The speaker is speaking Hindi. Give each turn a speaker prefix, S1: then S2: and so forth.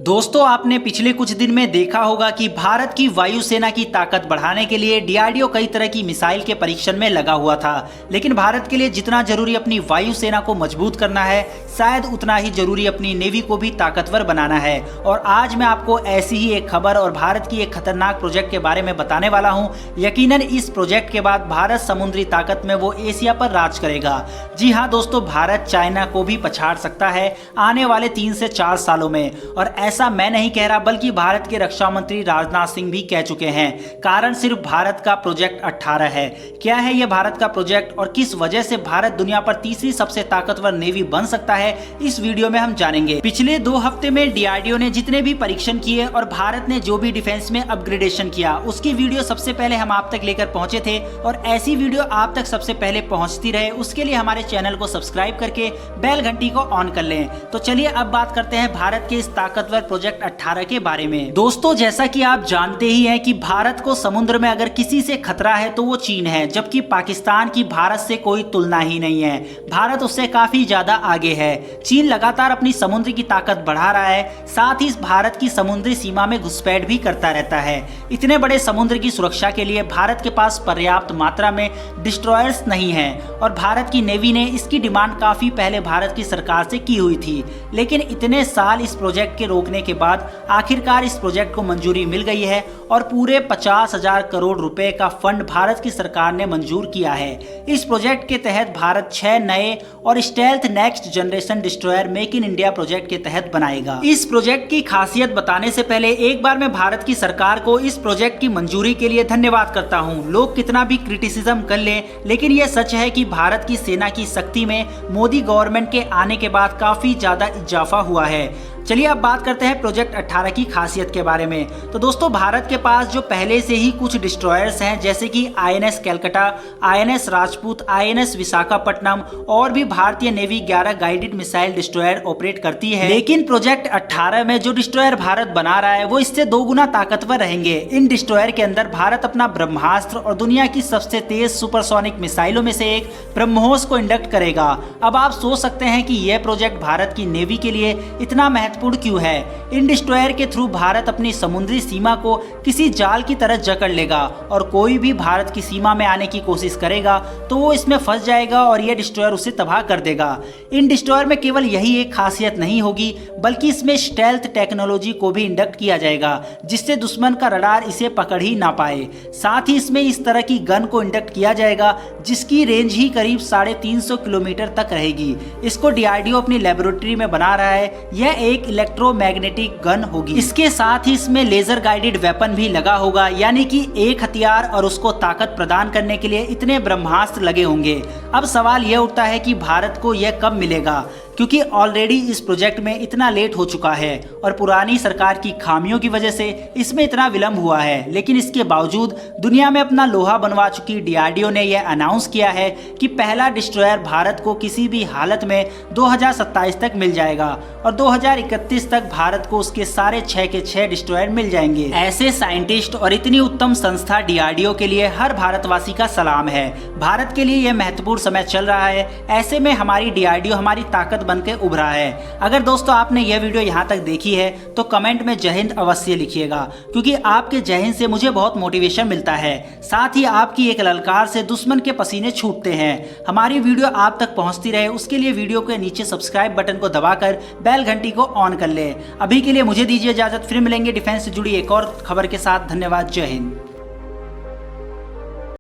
S1: दोस्तों, आपने पिछले कुछ दिन में देखा होगा कि भारत की वायुसेना की ताकत बढ़ाने के लिए डीआरडीओ कई तरह की मिसाइल के परीक्षण में लगा हुआ था। लेकिन भारत के लिए जितना जरूरी अपनी वायुसेना को मजबूत करना है, शायद उतना ही जरूरी अपनी नेवी को भी ताकतवर बनाना है। और आज मैं आपको ऐसी ही एक खबर और भारत की एक खतरनाक प्रोजेक्ट के बारे में बताने वाला हूं। यकीनन इस प्रोजेक्ट के बाद भारत समुद्री ताकत में वो एशिया पर राज करेगा। जी हाँ दोस्तों, भारत चाइना को भी पछाड़ सकता है आने वाले 3 से 4 सालों में। और ऐसा मैं नहीं कह रहा, बल्कि भारत के रक्षा मंत्री राजनाथ सिंह भी कह चुके हैं। कारण सिर्फ भारत का प्रोजेक्ट 18 है। क्या है यह भारत का प्रोजेक्ट और किस वजह से भारत दुनिया पर तीसरी सबसे ताकतवर नेवी बन सकता है, इस वीडियो में हम जानेंगे। पिछले 2 हफ्ते में डीआरडीओ ने जितने भी परीक्षण किए और भारत ने जो भी डिफेंस में अपग्रेडेशन किया, उसकी वीडियो सबसे पहले हम आप तक लेकर पहुंचे थे। और ऐसी वीडियो आप तक सबसे पहले पहुंचती रहे, उसके लिए हमारे चैनल को सब्सक्राइब करके बेल घंटी को ऑन कर लें। तो चलिए अब बात करते हैं भारत के इस ताकतवर प्रोजेक्ट 18 के बारे में। दोस्तों, जैसा कि आप जानते ही हैं कि भारत को समुद्र में अगर किसी से खतरा है तो वो चीन है, जबकि पाकिस्तान की भारत से कोई तुलना ही नहीं है। भारत उससे काफी ज्यादा आगे है। चीन लगातार अपनी समुद्र की ताकत बढ़ा रहा है, साथ ही भारत की समुद्री सीमा में घुसपैठ भी करता रहता है। इतने बड़े समुद्र की सुरक्षा के लिए भारत के पास पर्याप्त मात्रा में डिस्ट्रॉयर्स नहीं है और भारत की नेवी ने इसकी डिमांड काफी पहले भारत की सरकार से की हुई थी। लेकिन इतने साल इस प्रोजेक्ट के रोकने के बाद आखिरकार इस प्रोजेक्ट को मंजूरी मिल गई है और पूरे 50,000 करोड़ रुपए का फंड भारत की सरकार ने मंजूर किया है। इस प्रोजेक्ट के तहत भारत 6 नए और stealth next generation destroyer make in India project के तहत बनाएगा। इस प्रोजेक्ट की खासियत बताने से पहले एक बार मैं भारत की सरकार को इस प्रोजेक्ट की मंजूरी के लिए धन्यवाद करता हूं। लोग कितना भी क्रिटिसिज्म कर लें, लेकिन यह सच है कि भारत की सेना की शक्ति में मोदी गवर्नमेंट के आने के बाद काफी ज्यादा इजाफा हुआ है। चलिए अब बात करते हैं प्रोजेक्ट 18 की खासियत के बारे में। तो दोस्तों, भारत के पास जो पहले से ही कुछ डिस्ट्रॉयर्स हैं, जैसे कि INS Calcutta, INS Rajput, INS Visakhapatnam और भी भारतीय navy 11 guided missile destroyer operate करती है। लेकिन प्रोजेक्ट 18 में जो डिस्ट्रॉयर भारत बना रहा है वो इससे 2 गुना ताकतवर रहेंगे। इन डिस्ट्रॉयर के अंदर भारत अपना ब्रह्मास्त्र और दुनिया की सबसे तेज सुपरसोनिक मिसाइलों में से एक ब्रह्मोस को इंडक्ट करेगा। अब आप सोच सकते हैं कि यह प्रोजेक्ट भारत की नेवी के लिए इतना महत्वपूर्ण क्यों है। इन डिस्ट्रॉयर के थ्रू भारत अपनी समुद्री सीमा को किसी जाल की तरह जकड़ लेगा और कोई भी भारत की सीमा में आने की कोशिश करेगा तो वो इसमें फंस जाएगा और यह डिस्ट्रॉयर उसे तबाह कर देगा। इन डिस्ट्रॉयर में केवल यही एक खासियत नहीं होगी, बल्कि इसमें स्टेल्थ टेक्नोलॉजी को भी इंडक्ट किया जाएगा, जिससे दुश्मन का रडार इसे पकड़ ही ना पाए। साथ ही इसमें इस तरह की गन को इंडक्ट किया जाएगा जिसकी रेंज ही करीब 350 किलोमीटर तक रहेगी। इसको डीआरडीओ अपनी लेबोरेटरी में बना रहा है। यह एक इलेक्ट्रोमैग्नेटिक गन होगी। इसके साथ ही इसमें लेजर गाइडेड वेपन भी लगा होगा, यानी कि एक हथियार और उसको ताकत प्रदान करने के लिए इतने ब्रह्मास्त्र लगे होंगे। अब सवाल यह उठता है कि भारत को यह कब मिलेगा, क्योंकि ऑलरेडी इस प्रोजेक्ट में इतना लेट हो चुका है और पुरानी सरकार की खामियों की वजह से इसमें इतना विलंब हुआ है। लेकिन इसके बावजूद दुनिया में अपना लोहा बनवा चुकी डीआरडीओ ने यह अनाउंस किया है कि पहला डिस्ट्रॉयर भारत को किसी भी हालत में 2027 तक मिल जाएगा और 2031 तक भारत को उसके सारे 6 के 6 डिस्ट्रॉयर मिल जाएंगे। ऐसे साइंटिस्ट और इतनी उत्तम संस्था डीआरडीओ के लिए हर भारतवासी का सलाम है। भारत के लिए यह महत्वपूर्ण समय चल रहा है। ऐसे में हमारी डीआरडीओ हमारी ताकत बनकर उभरा है। अगर दोस्तों आपने यह वीडियो यहाँ तक देखी है तो कमेंट में जय हिंद अवश्य लिखिएगा, क्योंकि आपके जय हिंद से मुझे बहुत मोटिवेशन मिलता है। साथ ही आपकी एक ललकार से दुश्मन के पसीने छूटते हैं। हमारी वीडियो आप तक पहुंचती रहे, उसके लिए वीडियो के नीचे सब्सक्राइब बटन को दबाकर बेल घंटी को ऑन कर ले। अभी के लिए मुझे दीजिए इजाजत, फिर मिलेंगे डिफेंस से जुड़ी एक और खबर के साथ। धन्यवाद, जय हिंद।